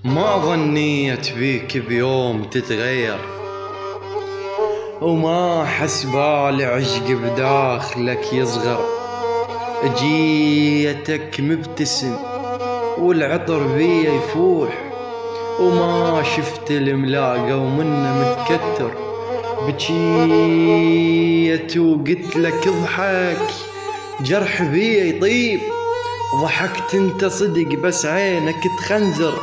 ما ظنيت بيك بيوم تتغير، وما حسبالي عشق بداخلك يصغر. جيتك مبتسم والعطر بيا يفوح، وما شفت الملاقة ومنه متكتر. بجيت وقلت لك اضحك جرح بيا يطيب، ضحكت انت صدق بس عينك تخنزر.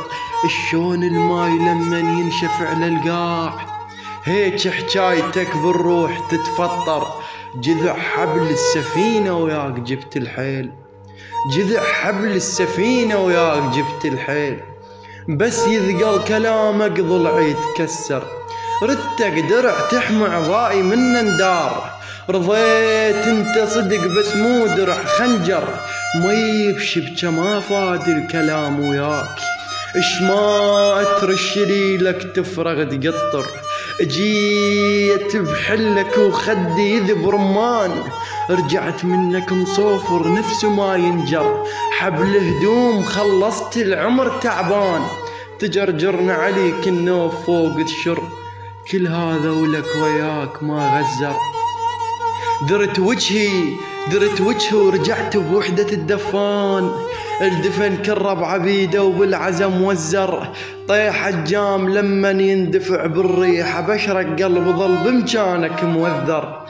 شلون الماي لمن ينشف على القاع، هيك حجايتك بالروح تتفطر. جذع حبل السفينة وياك جبت الحيل، جذع حبل السفينة وياك جبت الحيل. بس يثقل كلامك ضلعي يتكسر، ردتك درع تحمي عضائي من ندار. رضيت انت صدق بس مو درع خنجر، ما يبشبك ما فاد الكلام وياك. اش ما ترشلي لك تفرغ تقطر. جيت بحلك وخدي يذب رمان، رجعت منك مصوفر نفسه ما ينجر. حبل هدوم خلصت العمر تعبان، تجرجرنا عليك النوف فوق الشر. كل هذا ولك وياك ما غزر. درت وجهي ورجعت بوحدة الدفان. الدفن كره بعبيده وبالعزم وزر. طيح الجام لمن يندفع بالريحة، بشرك قلب ظل بمكانك موذر.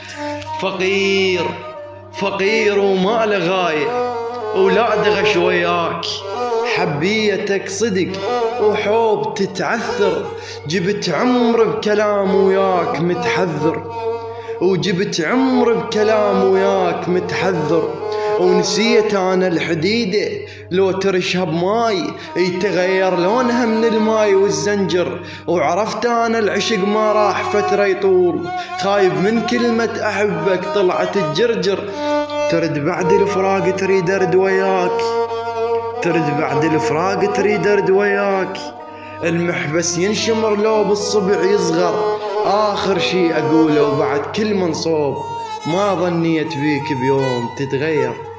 فقير وما له غاية ولا دغش وياك. حبيتك صدق وحب تتعثر، جبت عمر بكلام وياك متحذر. وجبت عمر بكلام وياك متحذر. ونسيت انا الحديدة لو ترشها بماي يتغير لونها من الماي والزنجر. وعرفت انا العشق ما راح فترة يطول، خايب من كلمة احبك طلعت الجرجر. ترد بعد الفراق تريد ارد وياك، ترد بعد الفراق تريد ارد وياك. المحبس ينشمر لو بالصبع يصغر، آخر شي أقوله وبعد كل منصوب. ما ظنيت بيك بيوم تتغير.